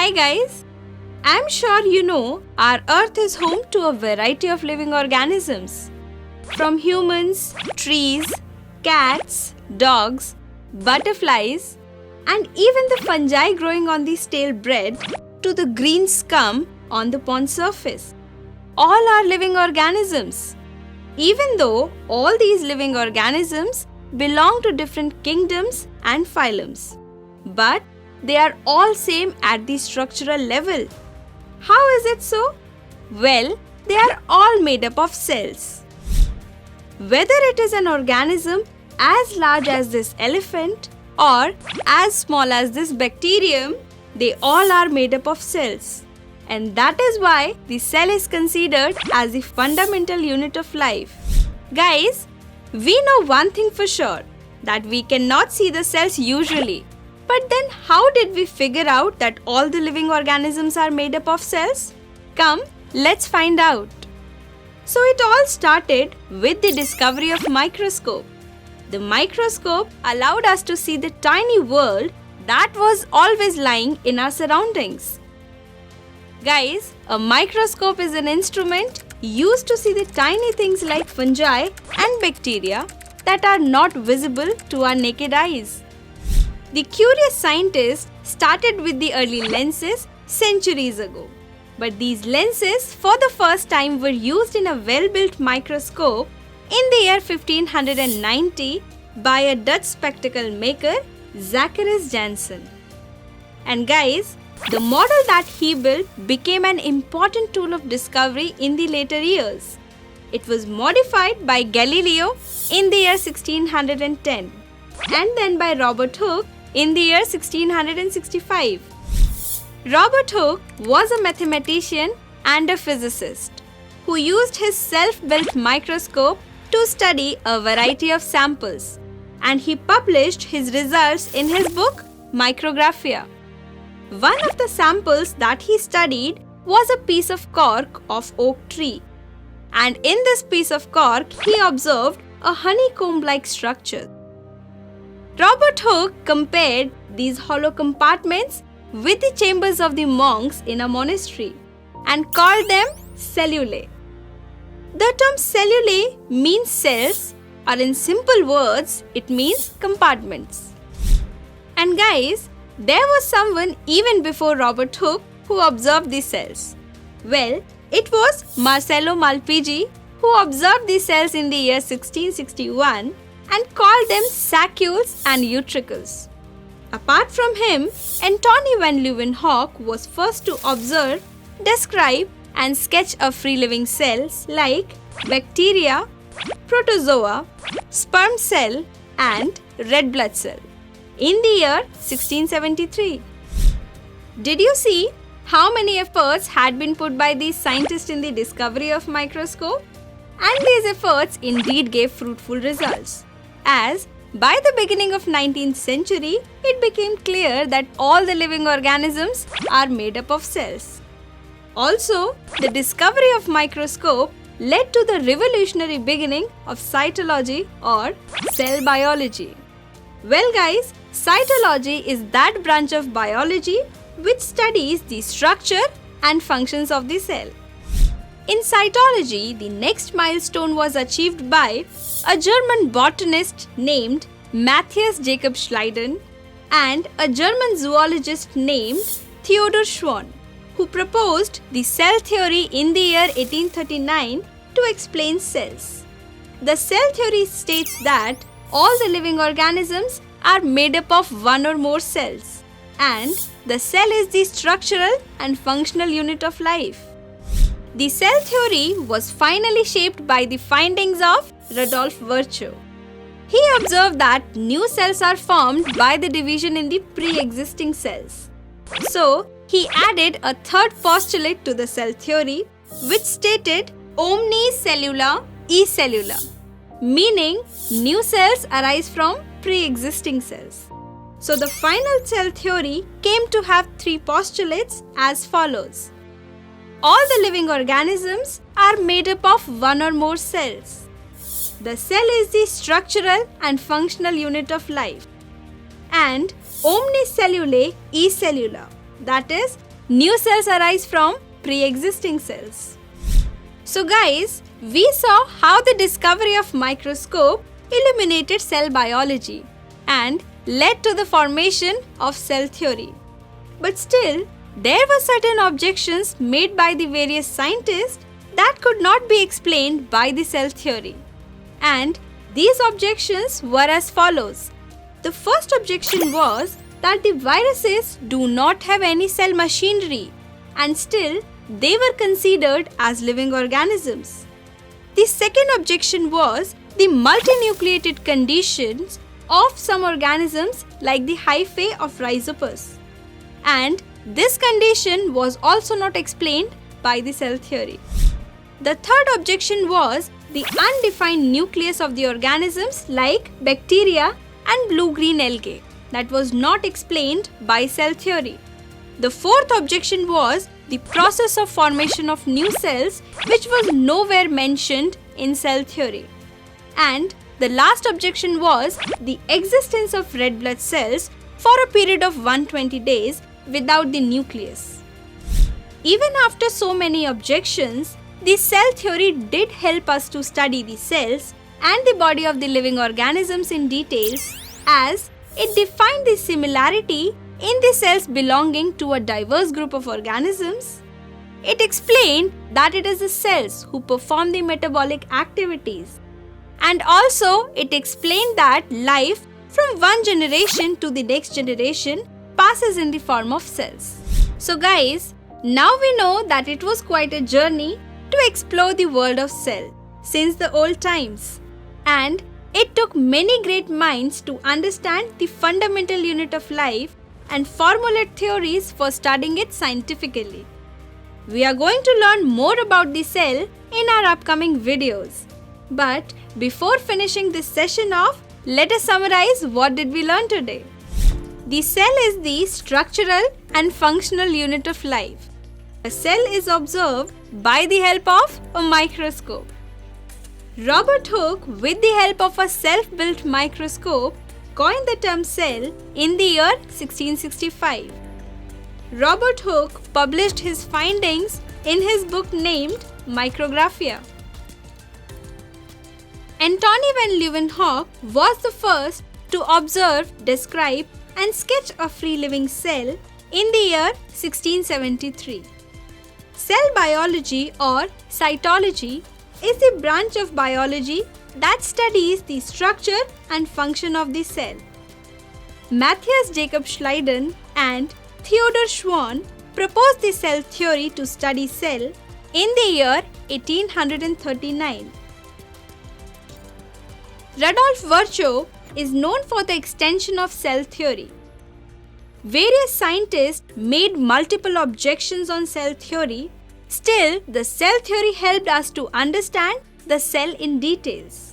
Hi guys! I'm sure you know our Earth is home to a variety of living organisms. From humans, trees, cats, dogs, butterflies, and even the fungi growing on the stale bread to the green scum on the pond surface. All are living organisms. Even though all these living organisms belong to different kingdoms and phylums. But they are all same at the structural level. How is it so? Well, they are all made up of cells. Whether it is an organism as large as this elephant or as small as this bacterium, they all are made up of cells. And that is why the cell is considered as the fundamental unit of life. Guys, we know one thing for sure, that we cannot see the cells usually. But then how did we figure out that all the living organisms are made up of cells? Come, let's find out. So it all started with the discovery of microscope. The microscope allowed us to see the tiny world that was always lying in our surroundings. Guys, a microscope is an instrument used to see the tiny things like fungi and bacteria that are not visible to our naked eyes. The curious scientists started with the early lenses centuries ago. But these lenses for the first time were used in a well-built microscope in the year 1590 by a Dutch spectacle maker, Zacharias Janssen. And guys, the model that he built became an important tool of discovery in the later years. It was modified by Galileo in the year 1610 and then by Robert Hooke in the year 1665. Robert Hooke was a mathematician and a physicist who used his self-built microscope to study a variety of samples, and he published his results in his book Micrographia. One of the samples that he studied was a piece of cork of oak tree, and in this piece of cork he observed a honeycomb-like structure. Robert Hooke compared these hollow compartments with the chambers of the monks in a monastery and called them cellulae. The term cellulae means cells, or in simple words, it means compartments. And guys, there was someone even before Robert Hooke who observed these cells. Well, it was Marcello Malpighi who observed these cells in the year 1661 and called them saccules and utricles. Apart from him, Antony van Leeuwenhoek was first to observe, describe and sketch a free-living cells like bacteria, protozoa, sperm cell and red blood cell in the year 1673. Did you see how many efforts had been put by these scientists in the discovery of microscope? And these efforts indeed gave fruitful results, as by the beginning of 19th century, it became clear that all the living organisms are made up of cells. Also, the discovery of microscope led to the revolutionary beginning of cytology or cell biology. Well guys, cytology is that branch of biology which studies the structure and functions of the cell. In cytology, the next milestone was achieved by a German botanist named Matthias Jakob Schleiden and a German zoologist named Theodor Schwann, who proposed the cell theory in the year 1839 to explain cells. The cell theory states that all the living organisms are made up of one or more cells, and the cell is the structural and functional unit of life. The cell theory was finally shaped by the findings of Rudolf Virchow. He observed that new cells are formed by the division in the pre-existing cells. So, he added a third postulate to the cell theory, which stated omni cellula e cellula, meaning new cells arise from pre-existing cells. So, the final cell theory came to have three postulates as follows. All the living organisms are made up of one or more cells. The cell is the structural and functional unit of life. And omni cellulae e cellula, that is, new cells arise from pre-existing cells. So guys, we saw how the discovery of microscope illuminated cell biology and led to the formation of cell theory. But still, there were certain objections made by the various scientists that could not be explained by the cell theory. And these objections were as follows. The first objection was that the viruses do not have any cell machinery and still they were considered as living organisms. The second objection was the multinucleated conditions of some organisms like the hyphae of Rhizopus. And this condition was also not explained by the cell theory. The third objection was the undefined nucleus of the organisms like bacteria and blue-green algae that was not explained by cell theory. The fourth objection was the process of formation of new cells which was nowhere mentioned in cell theory. And the last objection was the existence of red blood cells for a period of 120 days without the nucleus. Even after so many objections, the cell theory did help us to study the cells and the body of the living organisms in details, as it defined the similarity in the cells belonging to a diverse group of organisms. It explained that it is the cells who perform the metabolic activities. And also, it explained that life from one generation to the next generation passes in the form of cells. So guys, now we know that it was quite a journey to explore the world of cell since the old times. And it took many great minds to understand the fundamental unit of life and formulate theories for studying it scientifically. We are going to learn more about the cell in our upcoming videos. But before finishing this session off, let us summarize what did we learn today. The cell is the structural and functional unit of life. A cell is observed by the help of a microscope. Robert Hooke, with the help of a self-built microscope, coined the term cell in the year 1665. Robert Hooke published his findings in his book named Micrographia. Antony van Leeuwenhoek was the first to observe, describe and sketch a free-living cell in the year 1673. Cell biology or cytology is the branch of biology that studies the structure and function of the cell. Matthias Jacob Schleiden and Theodor Schwann proposed the cell theory to study cell in the year 1839. Rudolf Virchow is known for the extension of cell theory. Various scientists made multiple objections on cell theory. Still, the cell theory helped us to understand the cell in details.